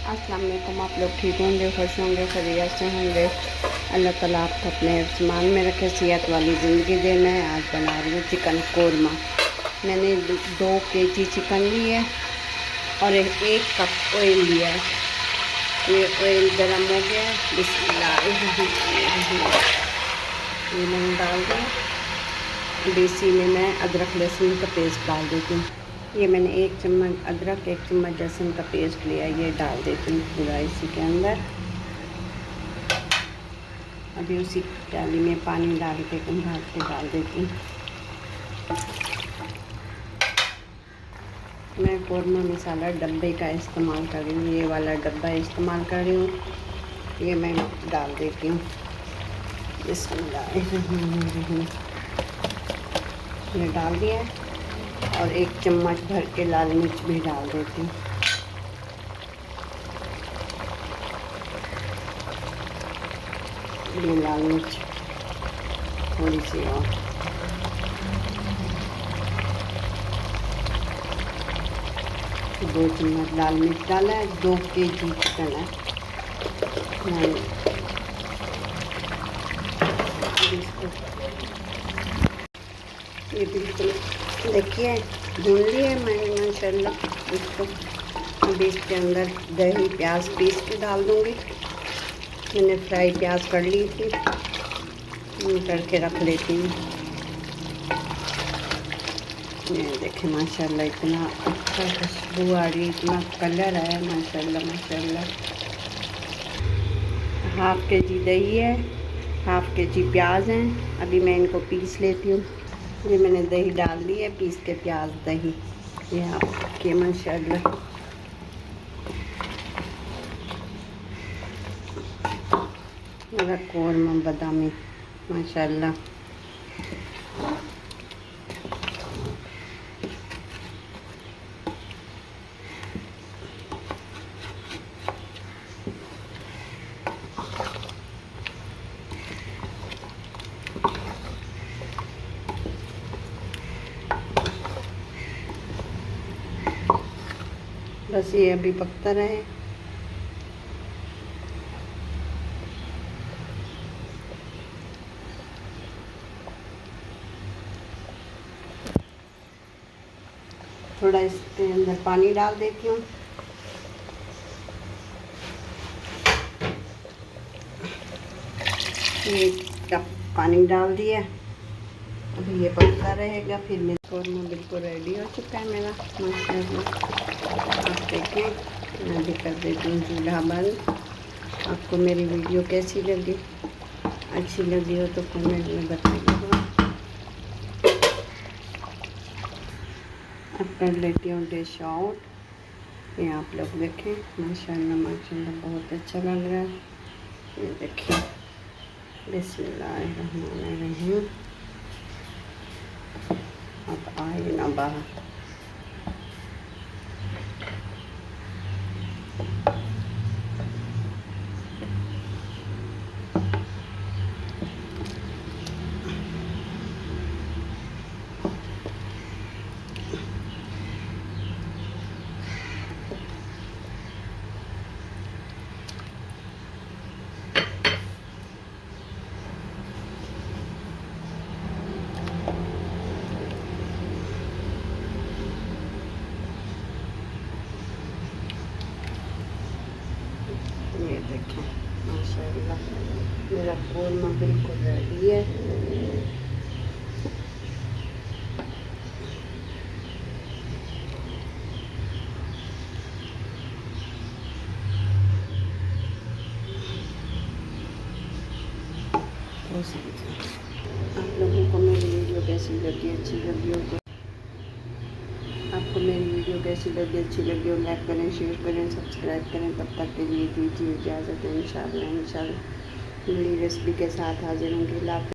अस्सलाम वालेकुम। आप लोग ठीक होंगे, खुश होंगे, खैरियत से होंगे। अल्लाह ताला आपको अपने ईमान में रखे, सेहत वाली ज़िंदगी दे। मैं आज बना रही हूँ चिकन कोरमा। मैंने 2 kg चिकन ली है और 1 कप ऑयल लिया है। ये ऑयल गर्म हो गया है। बिस्मिल्लाहिर्रहमानिर्रहीम। ये मैंने डाल दिया। देसी में मैं अदरक लहसुन का पेस्ट डाल देती हूँ। ये मैंने 1 चम्मच अदरक, 1 चम्मच लहसुन का पेस्ट लिया, ये डाल देती हूँ पूरा इसी के अंदर। अभी उसी डाली में पानी डाल के ढक के डाल देती हूँ। मैं कोरमा मसाला डब्बे का इस्तेमाल कर रही हूँ, ये वाला डब्बा इस्तेमाल कर रही हूँ। ये मैं डाल देती हूँ। बिस्मिल्लाहिर्रहमानिर्रहीम। ये डाल दिया और 1 चम्मच भर के लाल मिर्च भी डाल देती हूँ। ये लाल मिर्च थोड़ी सी और 2 चम्मच लाल मिर्च डाला है। 2 kg चिकन है। ये बिल्कुल देखिए भून लिया मैंने माशाल्लाह इसको। अभी इसके अंदर दही प्याज पीस के डाल दूँगी। मैंने फ्राई प्याज कर ली थी, करके रख लेती हूँ। ये देखें माशाल्लाह इतना अच्छा खुशबू आ रही, इतना कलर आया माशाल्लाह माशाल्लाह। हाफ़ kg दही है, हाफ़ kg प्याज हैं। अभी मैं इनको पीस लेती हूँ। ये मैंने दही डाल दी है, पीस के प्याज दही ये आपके माशाल्लाह। मेरा कोरमा बादामी माशाल्लाह। बस ये अभी पकता रहे। थोड़ा इसके अंदर पानी डाल देती हूँ। ये कप पानी डाल दिया। अभी ये पकता रहेगा, फिर मेरा कोरमा बिल्कुल रेडी हो चुका है मेरा माशाल्लाह। आप देखें, मैं भी कर देती हूँ चूल्हा बंद। आपको मेरी वीडियो कैसी लगी, अच्छी लगी हो तो कमेंट में बताइएगा। अब कर लेती हूँ डिश आउट। ये आप लोग देखें माशाल्लाह माशाल्लाह बहुत अच्छा लग रहा है। ये देखिए बिस्मिल्लाहिर्रहमानिर्रहीम। अब आए ना बाहर। ये देखें माशाल्लाह मेरा कोरमा बिल्कुल रेडी है। आप लोगों को मेरी वीडियो कैसी लगी, अच्छी लगी हो तो आपको मेरी वीडियो कैसी लगी, अच्छी लगी हो लाइक करें, शेयर करें, सब्सक्राइब करें। तब तक के लिए दीजिए इजाज़त। इंशाल्लाह नई रेसिपी के साथ हाजिर होंगे।